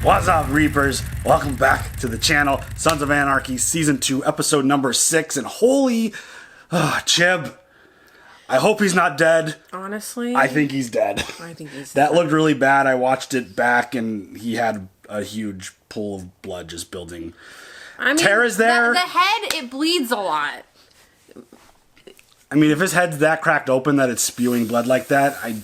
What's up, Reapers? Welcome back to the channel. Sons of Anarchy, Season 2, Episode number 6. And holy... Chib. I hope he's not dead. Honestly? I think he's dead. I think he's That dead. looked really bad. I watched it back, and he had a huge pool of blood just building. I mean, Tara's there. The head, it bleeds a lot. I mean, if his head's that cracked open that it's spewing blood like that, I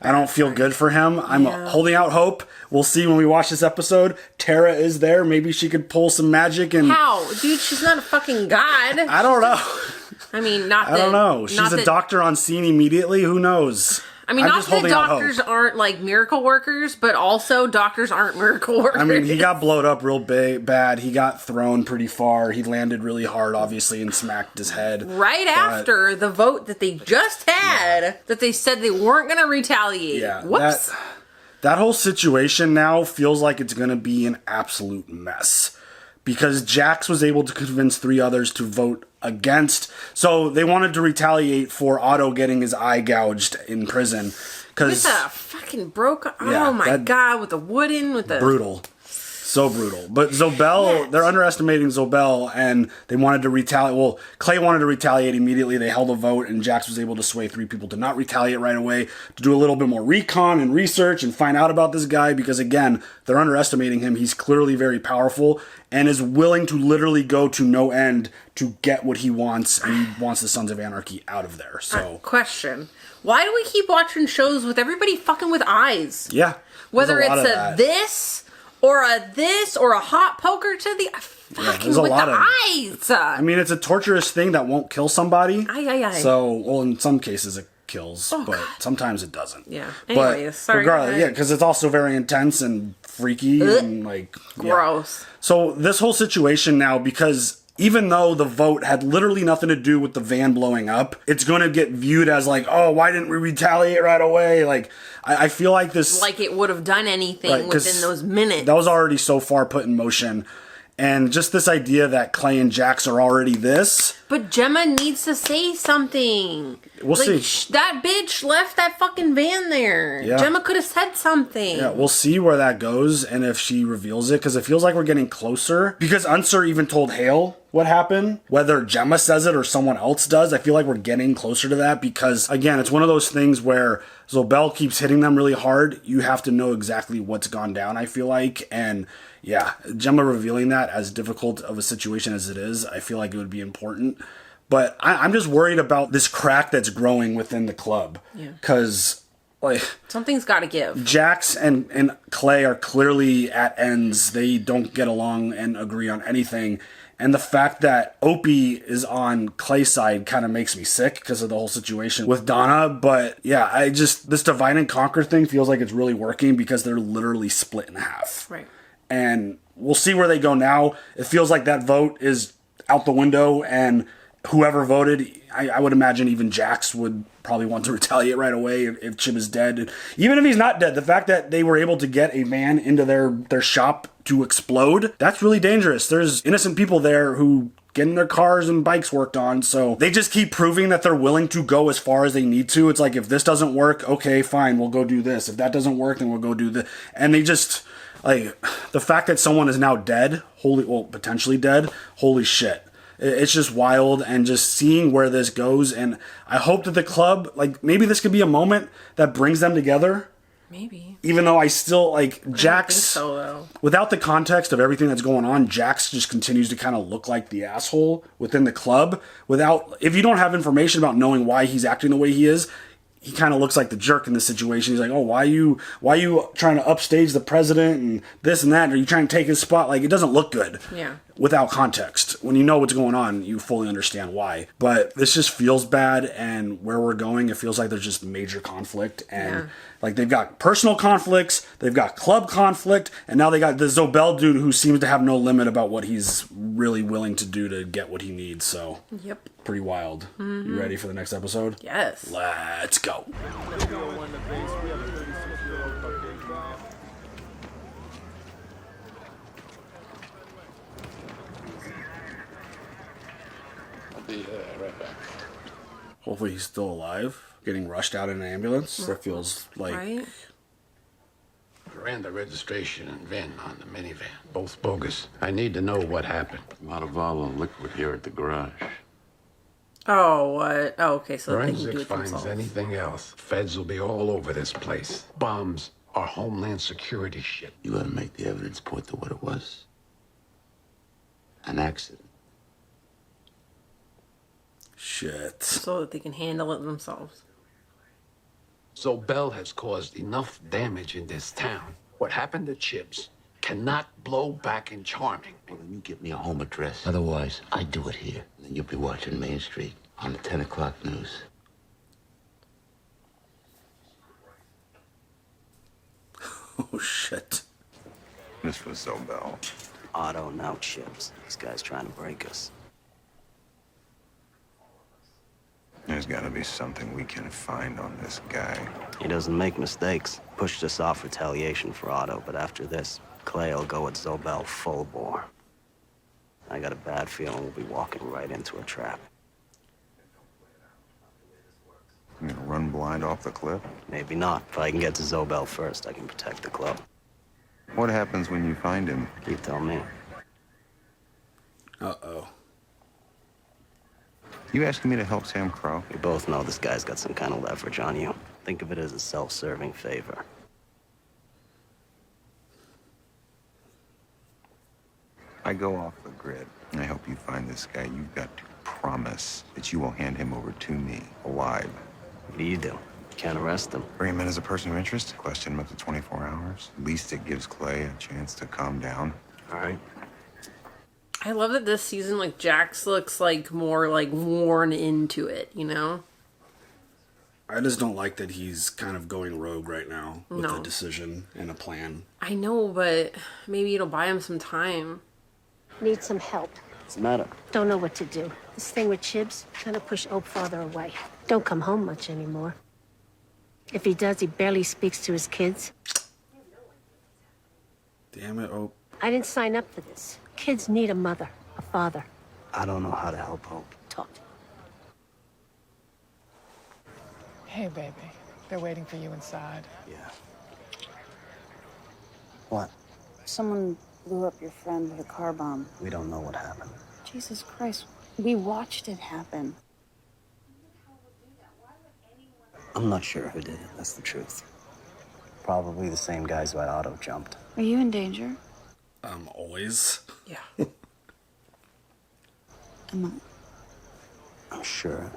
don't feel good for him. I'm holding out hope. We'll see when we watch this episode. Tara is there. Maybe she could pull some magic and... How? Dude, she's not a fucking god. I don't know. I mean, not that... I don't know. She's a doctor on scene immediately. Who knows? I mean, not that doctors aren't, like, miracle workers, but also doctors aren't miracle workers. I mean, he got blowed up real bad. He got thrown pretty far. He landed really hard, obviously, and smacked his head. Right after the vote that they just had, that they said they weren't going to retaliate. Yeah. Whoops. That whole situation now feels like it's going to be an absolute mess. Because Jax was able to convince 3 others to vote against. So they wanted to retaliate for Otto getting his eye gouged in prison. With a fucking oh my god, with the wooden, with the... Brutal. So brutal. But Zobel, they're underestimating Zobel, and they wanted to retaliate. Well, Clay wanted to retaliate immediately. They held a vote, and Jax was able to sway 3 people to not retaliate right away, to do a little bit more recon and research and find out about this guy, because, again, they're underestimating him. He's clearly very powerful and is willing to literally go to no end to get what he wants, and he wants the Sons of Anarchy out of there. So, question. Why do we keep watching shows with everybody fucking with eyes? Yeah. Whether it's a this... or a hot poker to the fucking with the eyes. I mean, it's a torturous thing that won't kill somebody. Aye. So, well, in some cases it kills, but sometimes it doesn't. Yeah. Anyways, sorry. Regardless, because it's also very intense and freaky and like gross. So this whole situation now, because even though the vote had literally nothing to do with the van blowing up, it's going to get viewed as like, oh, why didn't we retaliate right away? Like, I feel like this... Like it would have done anything within those minutes. That was already so far put in motion. And just this idea that Clay and Jax are already this... But Gemma needs to say something. We'll see. That bitch left that fucking van there. Yeah. Gemma could have said something. Yeah, we'll see where that goes and if she reveals it, because it feels like we're getting closer. Because Unser even told Hale what happened. Whether Gemma says it or someone else does, I feel like we're getting closer to that, because, again, it's one of those things where Zobel keeps hitting them really hard. You have to know exactly what's gone down, I feel like, and... yeah, Gemma revealing that, as difficult of a situation as it is, I feel like it would be important. But I'm just worried about this crack that's growing within the club. Yeah. Because, like... something's got to give. Jax and Clay are clearly at ends. They don't get along and agree on anything. And the fact that Opie is on Clay's side kind of makes me sick because of the whole situation with Donna. But yeah, this divide and conquer thing feels like it's really working because they're literally split in half. Right. And we'll see where they go now. It feels like that vote is out the window, and whoever voted, I would imagine even Jax would probably want to retaliate right away if Chib is dead. Even if he's not dead, the fact that they were able to get a van into their shop to explode, that's really dangerous. There's innocent people there who getting their cars and bikes worked on, so they just keep proving that they're willing to go as far as they need to. It's like, if this doesn't work, okay, fine, we'll go do this. If that doesn't work, then we'll go do this. And they just... like, the fact that someone is now dead, potentially dead, holy shit. It's just wild, and just seeing where this goes, and I hope that the club, like, maybe this could be a moment that brings them together. Maybe. Even though I still, like, Jax... I don't think so, though. Without the context of everything that's going on, Jax just continues to kind of look like the asshole within the club. If you don't have information about knowing why he's acting the way he is, he kind of looks like the jerk in this situation. He's like, oh, why are you trying to upstage the president and this and that? Are you trying to take his spot? Like, it doesn't look good. Yeah. Without context. When you know what's going on, you fully understand why. But this just feels bad, and where we're going, it feels like there's just major conflict. And like, they've got personal conflicts, they've got club conflict, and now they got the Zobel dude who seems to have no limit about what he's really willing to do to get what he needs. So, yep. Pretty wild. Mm-hmm. You ready for the next episode? Yes. Let's go. I'll be right back. Hopefully he's still alive. Getting rushed out in an ambulance. That feels like... right? Ran the registration and VIN on the minivan. Both bogus. I need to know what happened. A lot of volatile liquid here at the garage. Oh, what? Oh, okay, so they can do Forensics it finds themselves. anything else. Feds will be all over this place. Bombs are Homeland Security shit. You gotta make the evidence point to what it was. An accident. Shit. So that they can handle it themselves. Zobel has caused enough damage in this town. What happened to Chips cannot blow back in Charming. Well, then you get me a home address. Otherwise, I do it here. And then you'll be watching Main Street on the 10 o'clock news. Oh, shit. This was Zobel. Otto, now Chips. These guys trying to break us. There's gotta be something we can find on this guy. He doesn't make mistakes. Pushed us off retaliation for Otto, but after this, Clay will go at Zobel full bore. I got a bad feeling we'll be walking right into a trap. You gonna run blind off the cliff? Maybe not. If I can get to Zobel first, I can protect the club. What happens when you find him? You tell me. Uh-oh. You asking me to help Sam Crow? We both know this guy's got some kind of leverage on you. Think of it as a self-serving favor. I go off the grid, and I help you find this guy. You've got to promise that you will hand him over to me, alive. What do? You can't arrest him. Bring him in as a person of interest, question him up to 24 hours. At least it gives Clay a chance to calm down. All right. I love that this season, like, Jax looks, like, more, like, worn into it, you know? I just don't like that he's kind of going rogue right now with No. a decision and a plan. I know, but maybe it'll buy him some time. Need some help. What's the matter? Don't know what to do. This thing with Chibs kind of pushed Oak farther away. Don't come home much anymore. If he does, he barely speaks to his kids. Damn it, oh. I didn't sign up for this. Kids need a mother, a father. I don't know how to help Hope. Talk. Hey, baby. They're waiting for you inside. Yeah. What? Someone blew up your friend with a car bomb. We don't know what happened. Jesus Christ. We watched it happen. I'm not sure who did it. That's the truth. Probably the same guys who had Otto jumped. Are you in danger? Always. Yeah. Am I'm sure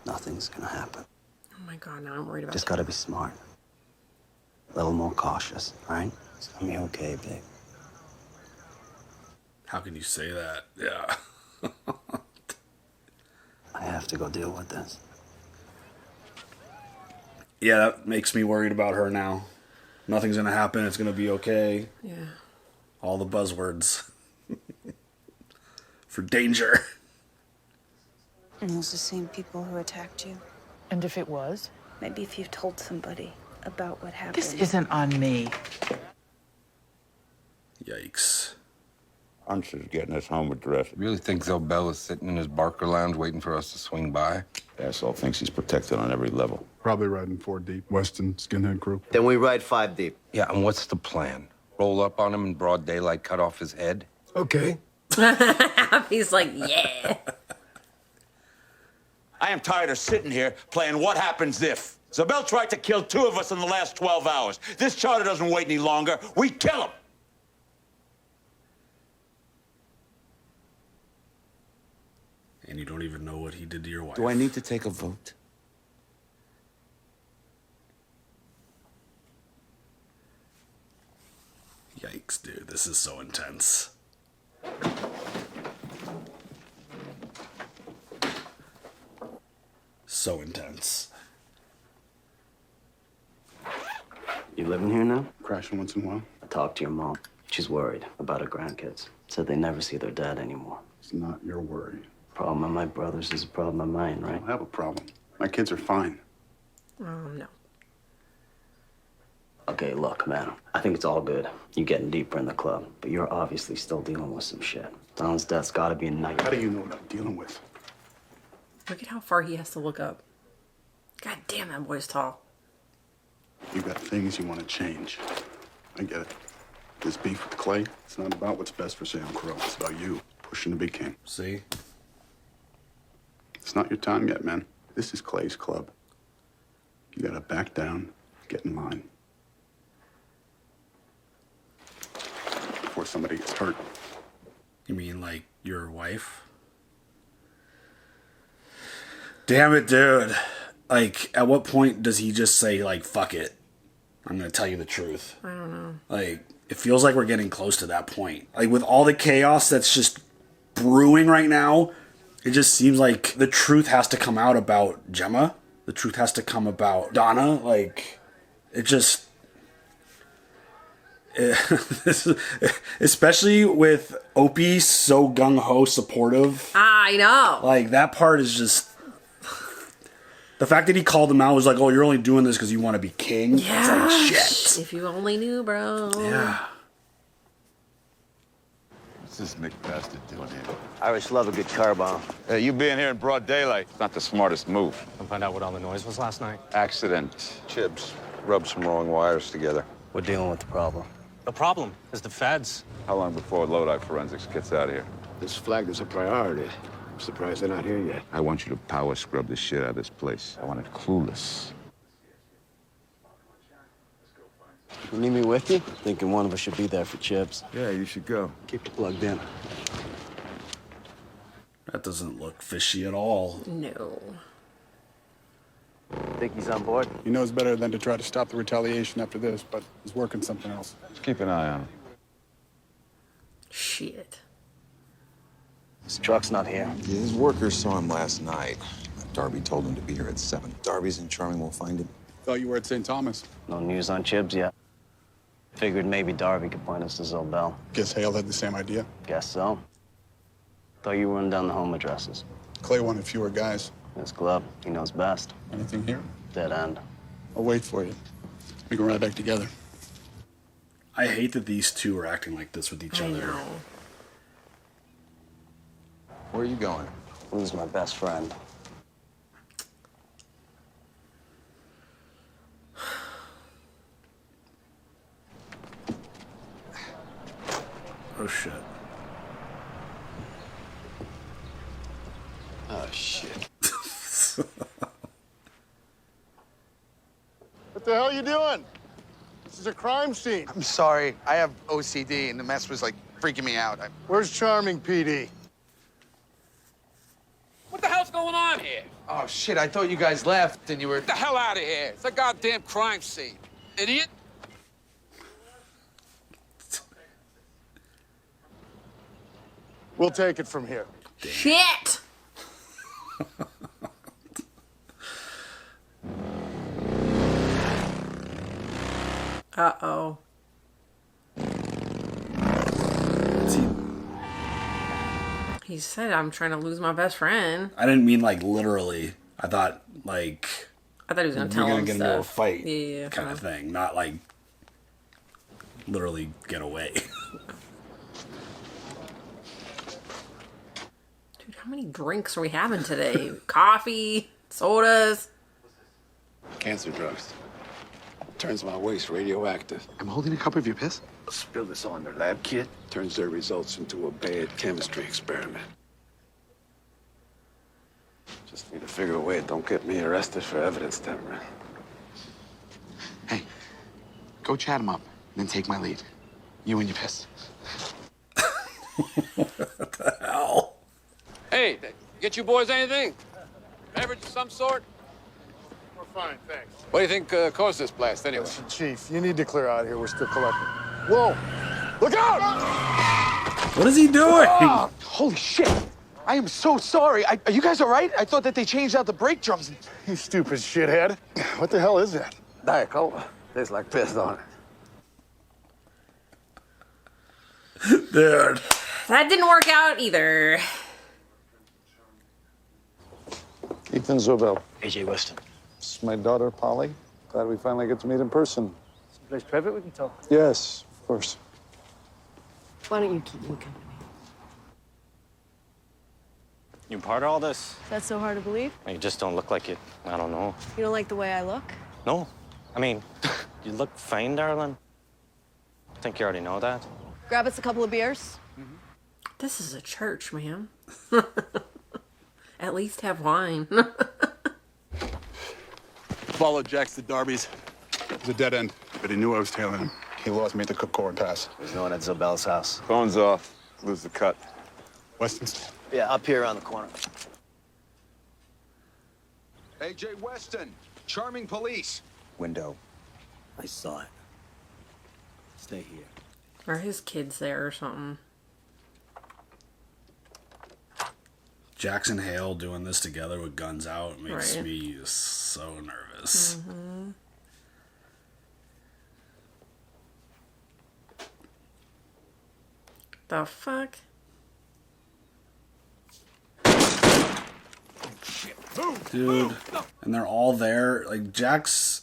nothing's gonna happen. Oh my god, now I'm worried about Just that. gotta be smart. A little more cautious, all right? It's gonna be okay, babe. How can you say that? Yeah. I have to go deal with this. Yeah, that makes me worried about her now. Nothing's gonna happen. It's gonna be okay. Yeah. All the buzzwords. For danger. And those the same people who attacked you? And if it was? Maybe if you've told somebody about what happened. This isn't on me. Yikes. Hunch is getting us home address. Really think Zobel is sitting in his Barker lounge waiting for us to swing by? Asshole thinks he's protected on every level. Probably riding 4 deep. Weston, skinhead crew. Then we ride 5 deep. Yeah, and what's the plan? Roll up on him in broad daylight, cut off his head? Okay. He's like, yeah. I am tired of sitting here playing what happens if. Zobel tried to kill 2 of us in the last 12 hours. This charter doesn't wait any longer. We kill him. And you don't even know what he did to your wife. Do I need to take a vote? Yikes, dude. This is so intense. So intense. You living here now? Crashing once in a while. I talked to your mom. She's worried about her grandkids. Said they never see their dad anymore. It's not your worry. Problem of my brother's is a problem of mine, I right? don't have a problem. My kids are fine. No. Okay, look, man. I think it's all good. You getting deeper in the club, but you're obviously still dealing with some shit. Don's death's gotta be a How nightmare. do you know what I'm dealing with? Look at how far he has to look up. God damn, that boy's tall. You got things you want to change. I get it. This beef with Clay, it's not about what's best for Sam Crow. It's about you pushing the big king. See? It's not your time yet, man. This is Clay's club. You gotta back down, get in line. Before somebody gets hurt. You mean like your wife? Damn it, dude. Like, at what point does he just say, like, fuck it? I'm gonna tell you the truth. I don't know. Like, it feels like we're getting close to that point. Like, with all the chaos that's just brewing right now, it just seems like the truth has to come out about Gemma. The truth has to come about Donna. Like, it just... especially with Opie so gung-ho supportive. I know. Like, that part is just... The fact that he called him out was like, oh, you're only doing this because you want to be king? Yeah. It's like, shit. If you only knew, bro. Yeah. What's this Mick bastard doing here? Irish love a good car bomb. Hey, you being here in broad daylight, it's not the smartest move. I'll find out what all the noise was last night. Accident. Chibs. Rubbed some wrong wires together. We're dealing with the problem. The problem is the feds. How long before Lodi Forensics gets out of here? This flag is a priority. I'm surprised they're not here yet. I want you to power scrub the shit out of this place. I want it clueless. You need me with you? Thinking one of us should be there for Chibs. Yeah, you should go. Keep it plugged in. That doesn't look fishy at all. No. Think he's on board? He knows better than to try to stop the retaliation after this, but he's working something else. Just keep an eye on him. Shit. His truck's not here. Yeah, his workers saw him last night. Darby told him to be here at 7. Darby's in Charming will find him. Thought you were at St. Thomas. No news on Chibs yet. Figured maybe Darby could point us to Zobel. Guess Hale had the same idea. Guess so. Thought you were running down the home addresses. Clay wanted fewer guys. His club, he knows best. Anything here? Dead end. I'll wait for you. We can ride back together. I hate that these two are acting like this with each other. Know. Where are you going? Lose my best friend. Oh, shit. Oh, shit. What the hell are you doing? This is a crime scene. I'm sorry. I have OCD, and the mess was, like, freaking me out. Where's Charming PD? What the hell's going on here? Oh, shit, I thought you guys left, and you were... Get the hell out of here. It's a goddamn crime scene. Idiot. We'll take it from here. Shit! Uh-oh. He said, I'm trying to lose my best friend. I didn't mean, like, literally. I thought, like... I thought he was going to tell him we're gonna get into a stuff. fight Yeah, kind of thing. Not, like, literally get away. Dude, how many drinks are we having today? Coffee, sodas. Cancer drugs. Turns my waste radioactive. I'm holding a cup of your piss. Spill this on their lab kit. Turns their results into a bad chemistry experiment. Just need to figure a way it don't get me arrested for evidence tampering. Hey, go chat him up, and then take my lead. You and your piss. What the hell? Hey, get you boys anything? Beverage of some sort? We're fine, thanks. What do you think caused this blast, anyway? Listen, Chief, you need to clear out here. We're still collecting. Whoa! Look out! What is he doing? Oh, holy shit! I am so sorry. Are you guys all right? I thought that they changed out the brake drums. You stupid shithead. What the hell is that? Diet Cola. Tastes like piss, don't it? Dude. That didn't work out either. Ethan Zobel. AJ Weston. This is my daughter, Polly. Glad we finally get to meet in person. Someplace private we can talk. Yes, of course. Why don't you keep me company? You part of all this? Is that so hard to believe? You just don't look like it. I don't know. You don't like the way I look? No. I mean, you look fine, darling. I think you already know that. Grab us a couple of beers. This is a church, man. At least have wine. Follow Jax to Darby's. It was a dead end, but he knew I was tailing him. He lost me at the Cook Corn Pass. There's no one at Zobel's house. Phone's off. Lose the cut. Weston's? Yeah, up here around the corner. A.J. Weston, charming police. Window. I saw it. Stay here. Are his kids there or something? Jackson Hale doing this together with guns out makes Right. me so nervous. Mm-hmm. The fuck? Dude. And they're all there. Like, Jax...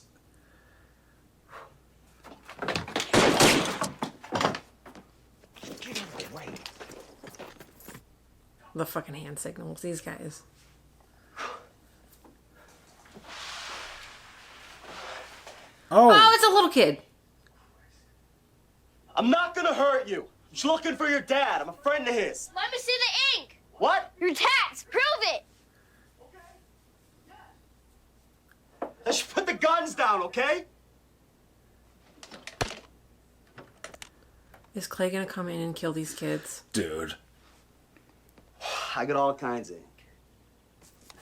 The fucking hand signals, these guys. Oh, it's a little kid. I'm not gonna hurt you. I'm just looking for your dad. I'm a friend of his. Let me see the ink. What? Your tats. Prove it. Let's put the guns down, okay? Is Clay gonna come in and kill these kids? Dude. I got all kinds of ink.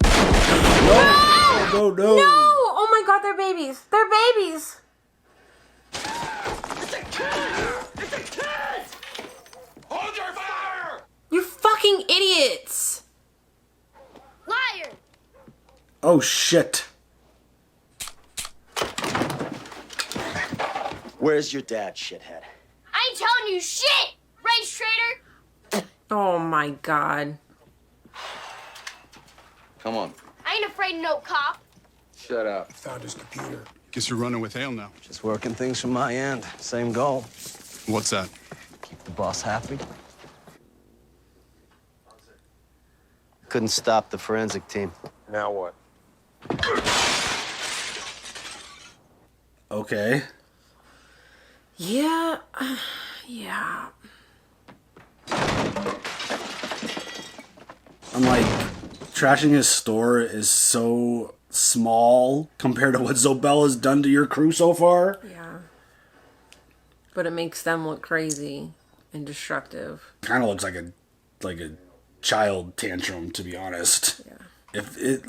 No! No! Oh my god, they're babies. They're babies. Hold your fire! You fucking idiots. Liar. Oh, shit. Where's your dad, shithead? I ain't telling you shit, race traitor. Oh my god. Come on. I ain't afraid of no cop. Shut up. Found his computer. Guess you're running with Hale now. Just working things from my end. Same goal. What's that? Keep the boss happy. Couldn't stop the forensic team. Now what? Okay. Yeah. Yeah. I'm like, trashing his store is so small compared to what Zobel has done to your crew so far. Yeah. But it makes them look crazy and destructive. Kind of looks like a child tantrum, to be honest. Yeah. If it,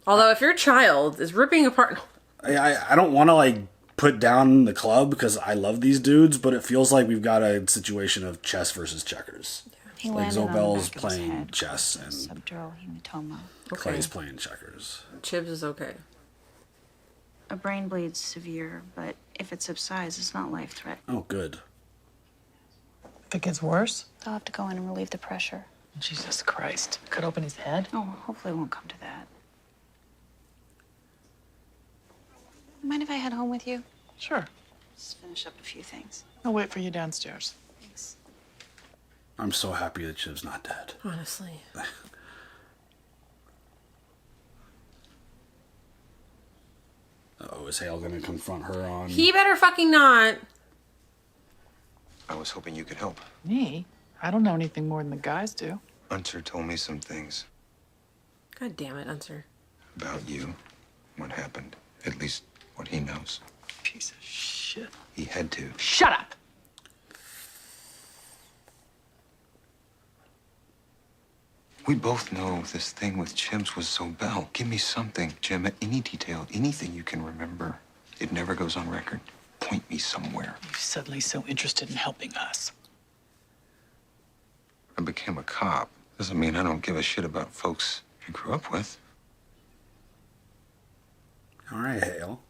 Although if your child is ripping apart, I don't want to like put down the club because I love these dudes, but it feels like we've got a situation of chess versus checkers. He Like landed on the Zobel's back of his playing head. chess and Subdural hematoma. Clay's playing checkers. Chibs is okay. A brain bleed's severe, but if it subsides, it's not life-threatening. Oh, good. If it gets worse? They'll have to go in and relieve the pressure. Jesus Christ. Cut open his head? Oh, hopefully it won't come to that. Mind if I head home with you? Sure. Just finish up a few things. I'll wait for you downstairs. Thanks. I'm so happy that Chiv's not dead. Honestly. Oh, is Hale gonna confront her on? He better fucking not. I was hoping you could help. Me? I don't know anything more than the guys do. Unser told me some things God damn it, Unser. about you, what happened, at least what he knows. Piece of shit. He had to. Shut up! We both know this thing with Chimps was Zobel. Give me something, Gemma, any detail, anything you can remember. It never goes on record. Point me somewhere. You're suddenly so interested in helping us. I became a cop. Doesn't mean I don't give a shit about folks I grew up with. All right, Hale.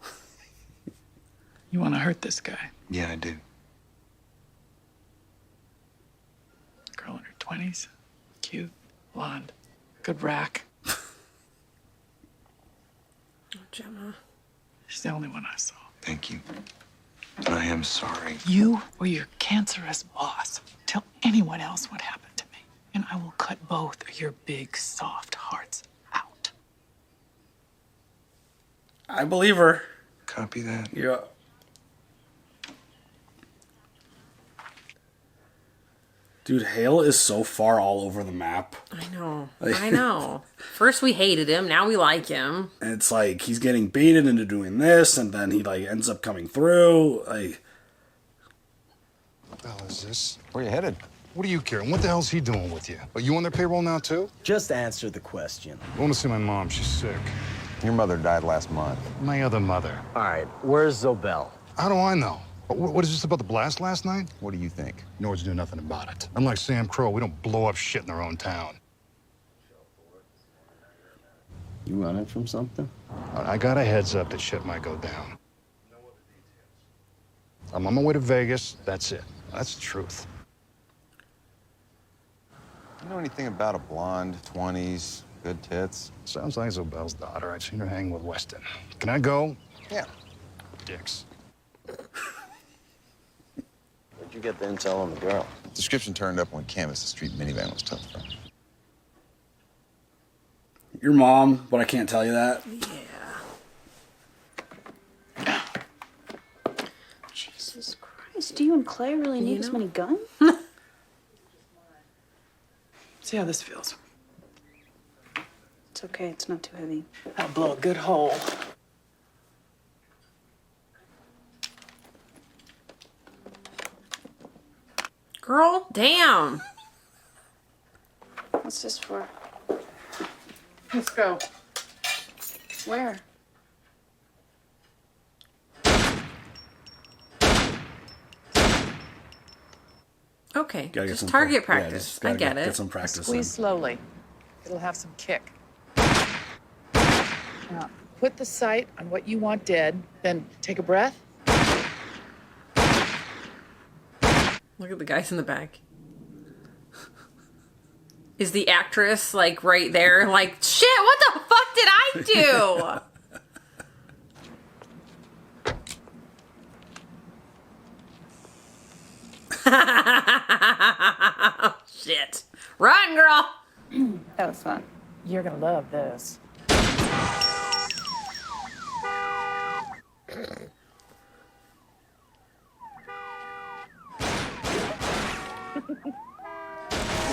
You want to hurt this guy? Yeah, I do. Girl in her 20s. Cute. Blonde. Good rack. Oh, Gemma. She's the only one I saw. Thank you. I am sorry. You or your cancerous boss tell anyone else what happened to me, and I will cut both of your big, soft hearts out. I believe her. Copy that. Yeah. Dude, Hale is so far all over the map. I know. I know. First we hated him, now we like him. And it's like he's getting baited into doing this, and then he like ends up coming through. Like, what the hell is this? Where you headed? What do you care? And what the hell's he doing with you? Are you on their payroll now, too? Just answer the question. I want to see my mom. She's sick. Your mother died last month. My other mother. All right, where's Zobel? How do I know? What is this about the blast last night? What do you think? Nords do nothing about it. Unlike Sam Crow, we don't blow up shit in our own town. You running from something? I got a heads up that shit might go down. I'm on my way to Vegas. That's it. That's the truth. You know anything about a blonde, 20s, good tits? Sounds like Zobel's daughter. I'd seen her hang with Weston. Can I go? Yeah. Dicks. Where'd you get the intel on the girl? Description turned up when Canvas, the street minivan, was towed from. your mom, but I can't tell you that. Yeah. Jesus Christ, do you and Clay really need this many guns? See how this feels. It's okay, it's not too heavy. I'll blow a good hole. Girl, damn. What's this for? Let's go. Where? Okay, Gotta get just some target pra- yeah, practice. just gotta I get it. Get some practice. Squeeze slowly. It'll have some kick. Now, put the sight on what you want dead, then take a breath. Look at the guys in the back. Is the actress like right there? Like, shit, what the fuck did I do? Shit. Run, girl. That was fun. You're gonna love this.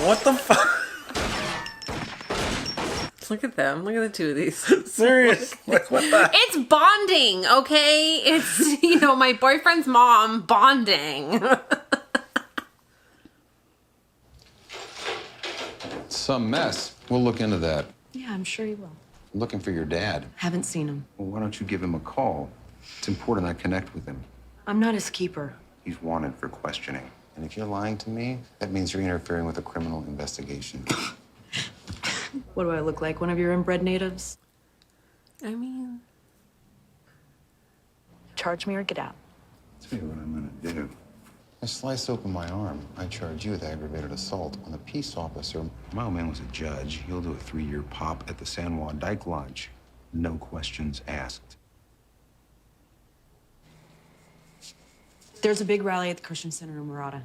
What the fuck? Look at them. Look at the two of these. Serious? Like, what the? It's bonding, okay? It's, you know, my boyfriend's mom bonding. Some mess. We'll look into that. Yeah, I'm sure you will. I'm looking for your dad. Haven't seen him. Well, why don't you give him a call? It's important I connect with him. I'm not his keeper. He's wanted for questioning. And if you're lying to me, that means you're interfering with a criminal investigation. What do I look like? One of your inbred natives? I mean... Charge me or get out. Tell you what I'm gonna do. I slice open my arm. I charge you with aggravated assault on a peace officer. My old man was a judge. He'll do a 3-year pop at the San Juan Dyke Lodge. No questions asked. There's a big rally at the Christian Center in Murata.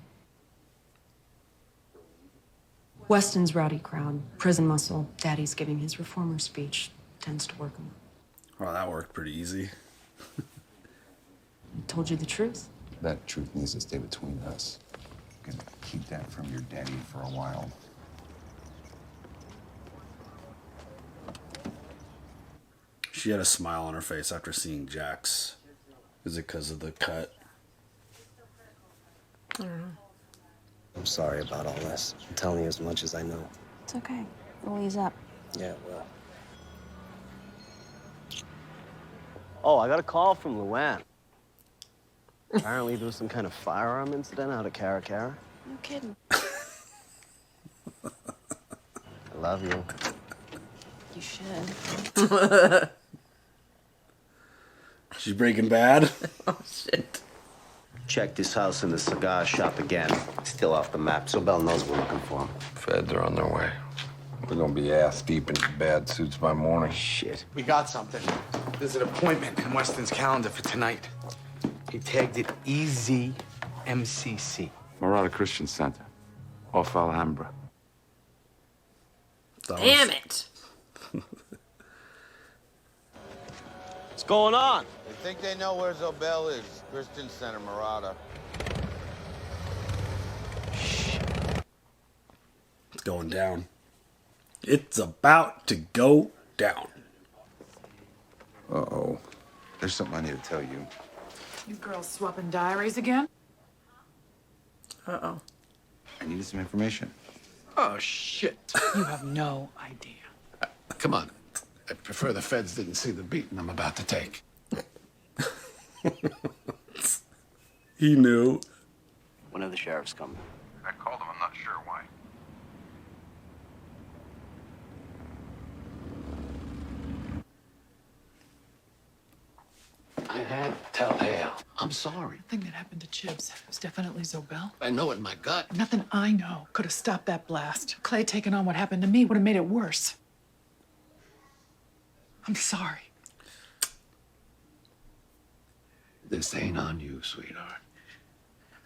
Weston's rowdy crowd, prison muscle. Daddy's giving his reformer speech. Tends to work him. Well, that worked pretty easy. I told you the truth. That truth needs to stay between us. I'm gonna keep that from your daddy for a while. She had a smile on her face after seeing Jax. Is it because of the cut? I don't know. I'm sorry about all this. I'm telling you as much as I know. It's okay. We'll ease up. Yeah, well. Oh, I got a call from Luann. Apparently there was some kind of firearm incident out at Cara Cara. No kidding. I love you. You should. She's Breaking Bad. Oh, shit. Check this house and the cigar shop again. Still off the map, so Bell knows we're looking for him. Feds are on their way. We're gonna be ass deep in bad suits by morning. Shit. We got something. There's an appointment in Weston's calendar for tonight. He tagged it EZMCC. Murata Christian Center, off Alhambra. Damn it. What's going on? They think they know where Zobel is. Christian Center, Murata. going down. It's about to go down. Uh-oh. There's something I need to tell you. You girls swapping diaries again? Uh-oh. I needed some information. Oh, shit. You have no idea. Come on. I prefer the feds didn't see the beating I'm about to take. He knew. When are the sheriffs coming? I called him. I'm not sure why. I had to tell Hale. I'm sorry. The thing that happened to Chibs was definitely Zobel. I know it in my gut. Nothing I know could have stopped that blast. Clay taking on what happened to me would have made it worse. I'm sorry. This ain't on you, sweetheart.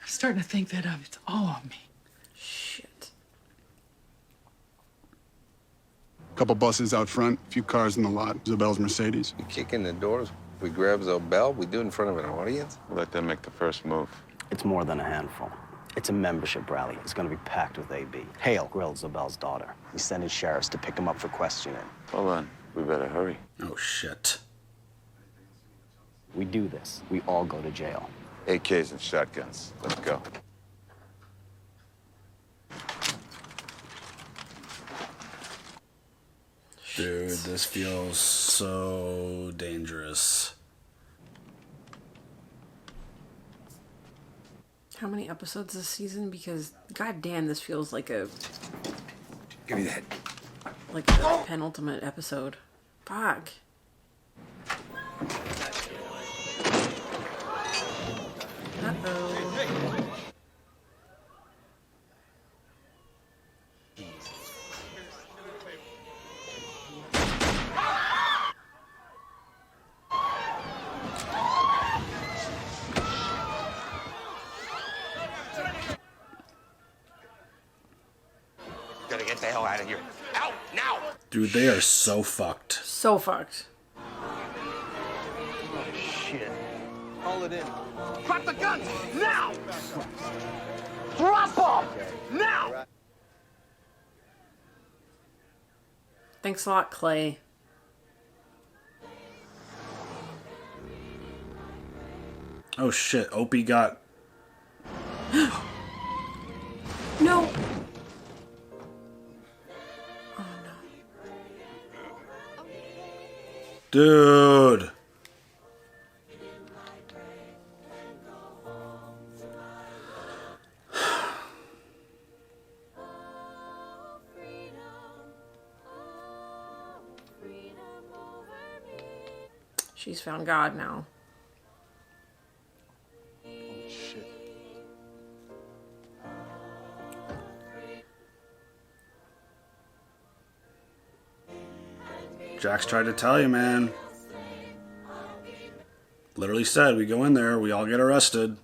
I'm starting to think that it's all on me. Shit. Couple buses out front, a few cars in the lot. Zabel's Mercedes. You kick in the doors, we grab Zobel, we do it in front of an audience? Let them make the first move. It's more than a handful. It's a membership rally. It's going to be packed with AB. Hale grilled Zabel's daughter. He's sending sheriffs to pick him up for questioning. Hold on. We better hurry. Oh, shit. We do this, we all go to jail. AKs and shotguns. Let's go. Dude, this feels so dangerous. How many episodes this season? Because goddamn, this feels like a Give me that. like a penultimate episode. Fuck. Uh-oh. Gotta get the hell out of here. Out, now! Dude, they are so fucked. So fucked. Shit. Hold it in. Drop the guns! Now! Drop them! Now! Thanks a lot, Clay. Oh shit, Opie got... No! Dude! She's found God now. Jax tried to tell you, man. Literally said, we go in there, we all get arrested.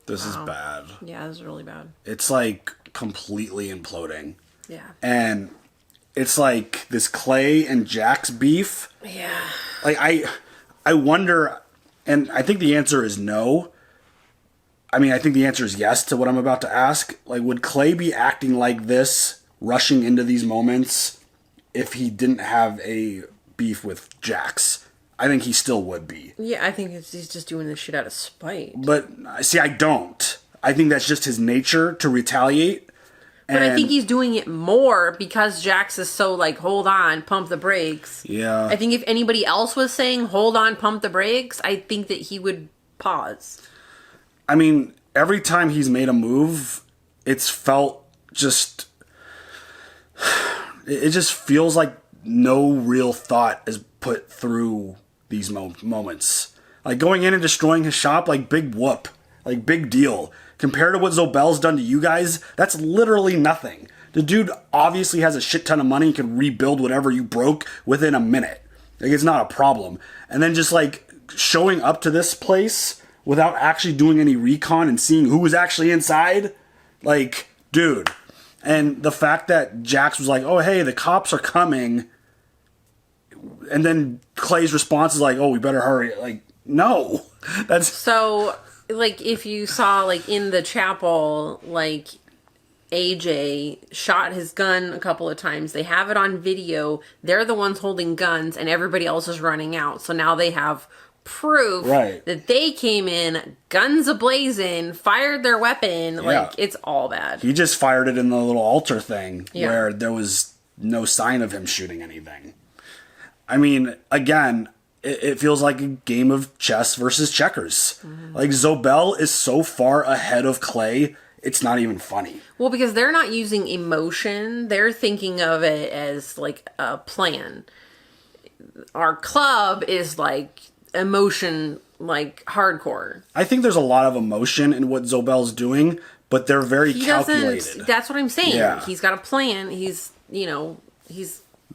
This is bad. Yeah, this is really bad. It's like completely imploding. Yeah. And it's like this Clay and Jax beef. Yeah. Like I wonder, and I think the answer is no. I mean, I think the answer is yes to what I'm about to ask. Like, would Clay be acting like this, rushing into these moments, if he didn't have a beef with Jax? I think he still would be. Yeah, I think he's just doing this shit out of spite. But, see, I don't. I think that's just his nature to retaliate. But I think he's doing it more because Jax is so like, hold on, pump the brakes. Yeah. I think if anybody else was saying, hold on, pump the brakes, I think that he would pause. I mean, every time he's made a move, it's felt just... It just feels like no real thought is put through these moments. Like, going in and destroying his shop, like, big whoop. Like, big deal. Compared to what Zobel's done to you guys, that's literally nothing. The dude obviously has a shit ton of money and can rebuild whatever you broke within a minute. Like, it's not a problem. And then just, like, showing up to this place without actually doing any recon and seeing who was actually inside, like, dude. And the fact that Jax was like, oh, hey, the cops are coming, and then Clay's response is like, "Oh, we better hurry." Like, no, that's so. Like, if you saw, like, in the chapel, like, AJ shot his gun a couple of times. They have it on video. They're the ones holding guns, and everybody else is running out. So now they have proof that they came in, guns ablazing, fired their weapon. Like, it's all bad. He just fired it in the little altar thing where there was no sign of him shooting anything. I mean, again, it feels like a game of chess versus checkers. Like, Zobel is so far ahead of Clay, it's not even funny. Well, because they're not using emotion. They're thinking of it as, like, a plan. Our club is, like, emotion, like, hardcore. I think there's a lot of emotion in what Zobel's doing, but they're very calculated. That's what I'm saying. Yeah. He's got a plan. He's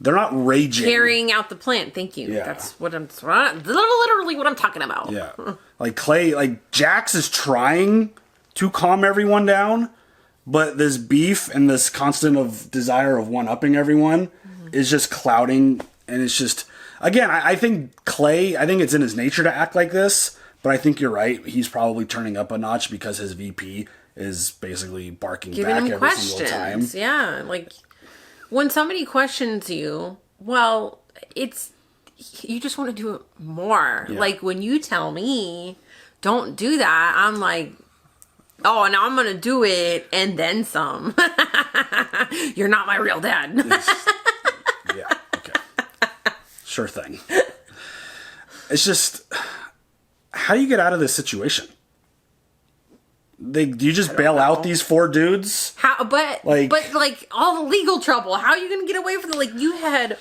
They're not raging. carrying out the plan. Thank you. Yeah. That's literally what I'm talking about. Yeah. Like Clay, like Jax is trying to calm everyone down, but this beef and this constant of desire of one-upping everyone is just clouding, and it's just, again, I think Clay, I think it's in his nature to act like this, but I think you're right. He's probably turning up a notch because his VP is basically barking Giving back him every single time. questions. Yeah. Like, when somebody questions you, well, it's, you just want to do it more. Yeah. Like, when you tell me, don't do that, I'm like, oh, now I'm going to do it and then some. You're not my real dad. Yeah, okay. Sure thing. It's just, how do you get out of this situation? Do you just bail out these 4 dudes? How? But like all the legal trouble. How are you going to get away from it? Like, you had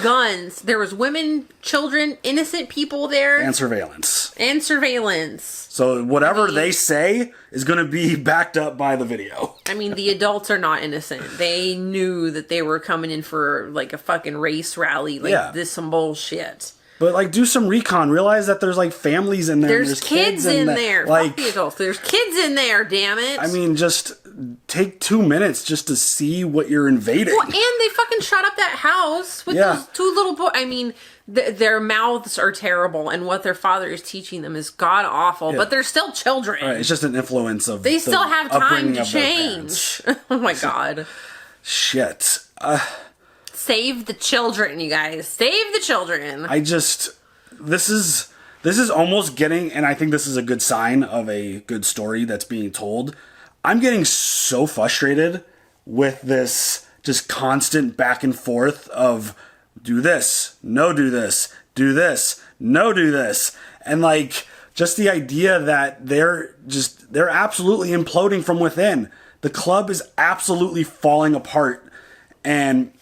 guns. There was women, children, innocent people there, And surveillance. So whatever they say is going to be backed up by the video. I mean, the adults are not innocent. They knew that they were coming in for, like, a fucking race rally. Like, this some bullshit. But, like, do some recon. Realize that there's, like, families in there. There's kids in there. Like, Fuck the adults. There's kids in there, damn it. I mean, just take 2 minutes just to see what you're invading. Well, and they fucking shot up that house with those 2 little boys. I mean, their mouths are terrible, and what their father is teaching them is god awful. Yeah. But they're still children. Right, it's just an influence of They the still have time upbringing to of their change. Oh my god. Shit. Save the children, you guys. Save the children. This is almost getting, and I think this is a good sign of a good story that's being told. I'm getting so frustrated with this just constant back and forth of do this, no do this, do this, no do this. And like just the idea that they're absolutely imploding from within. The club is absolutely falling apart, and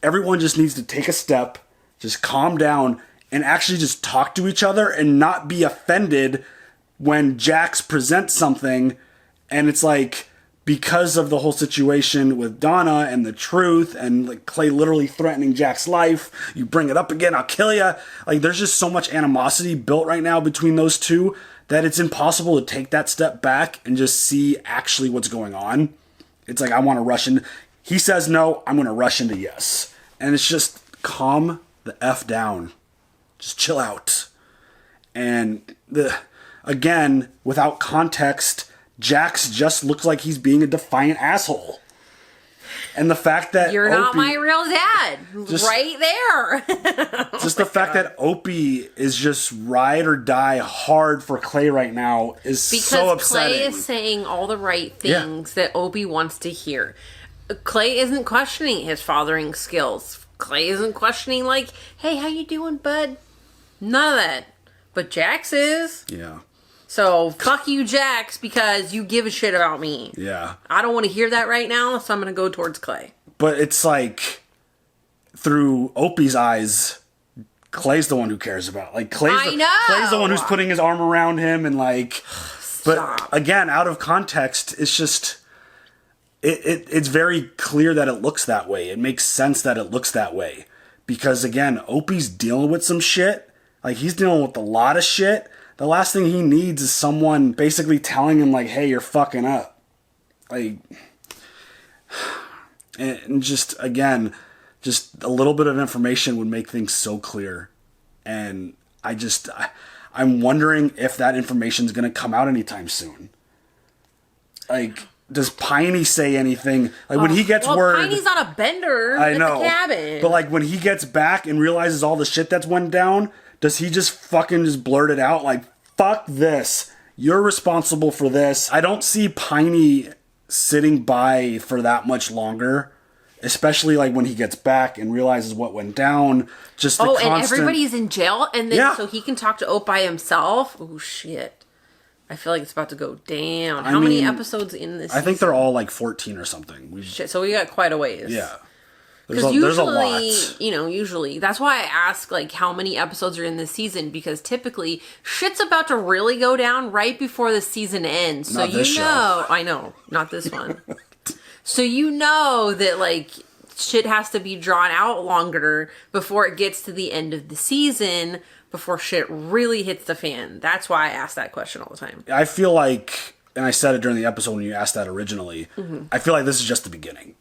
everyone just needs to take a step, just calm down, and actually just talk to each other and not be offended when Jax presents something and it's like, because of the whole situation with Donna and the truth and like Clay literally threatening Jack's life, you bring it up again, I'll kill you. Like, there's just so much animosity built right now between those two that it's impossible to take that step back and just see actually what's going on. It's like, I want to rush in. He says no, I'm going to rush into yes. And it's just calm the F down. Just chill out. And again, without context, Jax just looks like he's being a defiant asshole. And the fact that you're not my real dad, right there. Just the fact that Opie is just ride or die hard for Clay right now is so upsetting. Clay is saying all the right things that Opie wants to hear. Clay isn't questioning his fathering skills. Clay isn't questioning like, hey, how you doing, bud? None of that. But Jax is. Yeah. So, fuck you, Jax, because you give a shit about me. Yeah. I don't want to hear that right now, so I'm going to go towards Clay. But it's like, through Opie's eyes, Clay's the one who cares about. Like, Clay's the one who's putting his arm around him and like... But again, out of context, it's just... It's very clear that it looks that way. It makes sense that it looks that way. Because again, Opie's dealing with some shit. Like, he's dealing with a lot of shit. The last thing he needs is someone basically telling him, like, hey, you're fucking up. Like, and just, again, just a little bit of information would make things so clear. And I'm wondering if that information is going to come out anytime soon. Like, does Piney say anything? Like, when he gets word... Piney's on a bender I at know, the cabin. but like when he gets back and realizes all the shit that's went down, does he just fucking just blurt it out? Like, fuck this. You're responsible for this. I don't see Piney sitting by for that much longer. Especially like when he gets back and realizes what went down. Just the constant... and everybody's in jail, and then so he can talk to Oak by himself. Oh shit! I feel like it's about to go down. How many episodes in this? I think they're all like 14 or something. Shit, so we got quite a ways. Yeah, because there's a lot. Usually that's why I ask like how many episodes are in this season, because typically shit's about to really go down right before the season ends. So Not this show. I know, not this one. So you know that, like, shit has to be drawn out longer before it gets to the end of the season, before shit really hits the fan. That's why I ask that question all the time. I feel like, and I said it during the episode when you asked that originally, I feel like this is just the beginning.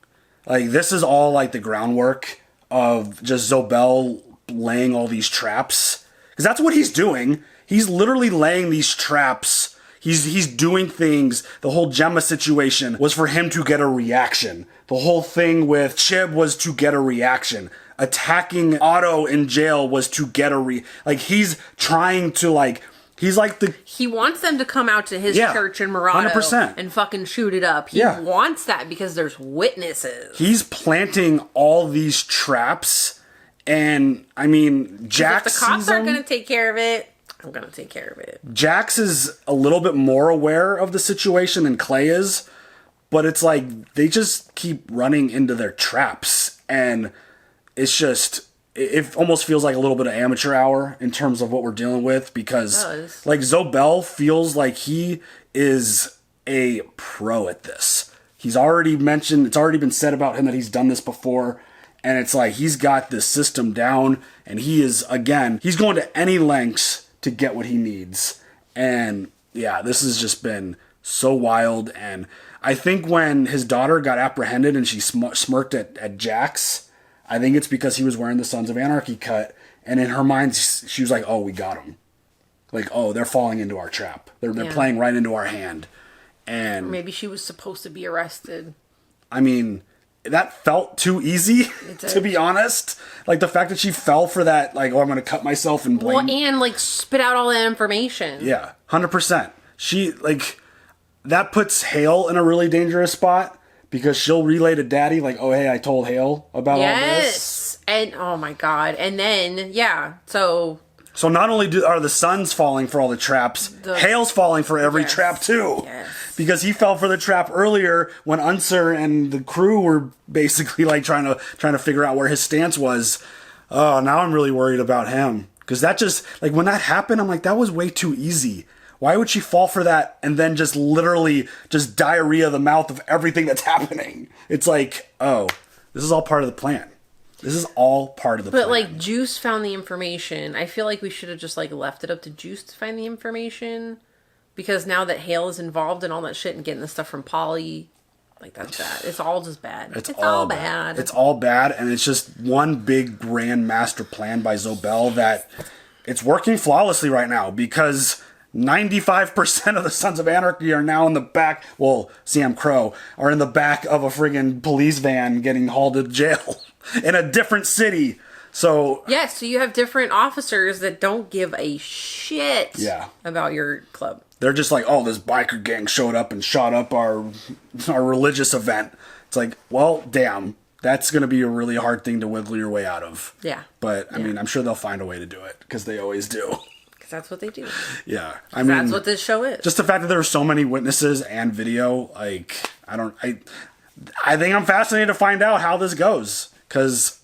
Like, this is all, like, the groundwork of just Zobel laying all these traps. Because that's what he's doing. He's literally laying these traps. He's doing things. The whole Gemma situation was for him to get a reaction. The whole thing with Chib was to get a reaction. Attacking Otto in jail was to get like, he's trying to, like, he's like the... He wants them to come out to his church in Murado 100%. and fucking shoot it up. He wants that because there's witnesses. He's planting all these traps, and, I mean, Jax... If the cops aren't going to take care of it, I'm going to take care of it. Jax is a little bit more aware of the situation than Clay is, but it's like they just keep running into their traps, and it's just, it almost feels like a little bit of amateur hour in terms of what we're dealing with, because like Zobel feels like he is a pro at this. He's already mentioned, it's already been said about him that he's done this before, and it's like he's got this system down, and he is, again, he's going to any lengths to get what he needs. And yeah, this has just been so wild. And I think when his daughter got apprehended and she smirked at Jax, I think it's because he was wearing the Sons of Anarchy cut, and in her mind she was like, oh, we got him. Like, oh, they're falling into our trap. They're playing right into our hand. And or maybe she was supposed to be arrested. I mean, that felt too easy, to be honest. Like, the fact that she fell for that, like, oh, I'm going to cut myself and blame. Well, and, like, spit out all that information. Yeah, 100%. She, like, that puts Hale in a really dangerous spot, because she'll relay to Daddy, like, oh, hey, I told Hale about all this. And, oh my God. And then, so not only are the sons falling for all the traps, Hale's falling for every trap, too. Yes. Because he fell for the trap earlier when Unser and the crew were basically like trying to figure out where his stance was. Oh, now I'm really worried about him. Because that just, like, when that happened, I'm like, that was way too easy. Why would she fall for that and then just literally just diarrhea the mouth of everything that's happening? It's like, oh, this is all part of the plan. This is all part of the plan. But, like, Juice found the information. I feel like we should have just, like, left it up to Juice to find the information. Because now that Hale is involved in all that shit and getting the stuff from Polly, like, that's bad. It's all just bad. It's all bad. It's all bad, and it's just one big grand master plan by Zobel that it's working flawlessly right now, because 95% of the Sons of Anarchy are now in the back, well, Sam Crow, are in the back of a friggin' police van getting hauled to jail in a different city. So so you have different officers that don't give a shit about your club. They're just like, oh, this biker gang showed up and shot up our religious event. It's like, well, damn, that's going to be a really hard thing to wiggle your way out of. Yeah. But, I mean, I'm sure they'll find a way to do it, because they always do. Because that's what they do. Yeah. That's what this show is. Just the fact that there were so many witnesses and video, like, I think I'm fascinated to find out how this goes, because,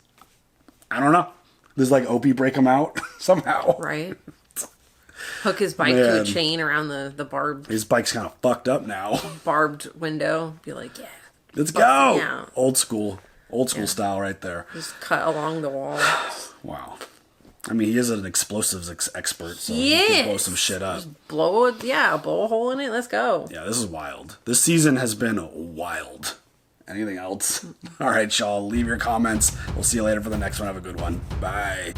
I don't know. Does, like, Opie break him out somehow? Right. Hook his bike to a chain around the barbed... His bike's kind of fucked up now. Barbed window. Be like, let's go! Old school style right there. Just cut along the wall. Wow. I mean, he is an explosives expert, so he can blow some shit up. Just blow a hole in it. Let's go. Yeah, this is wild. This season has been wild. Anything else? All right, y'all. Leave your comments. We'll see you later for the next one. Have a good one. Bye.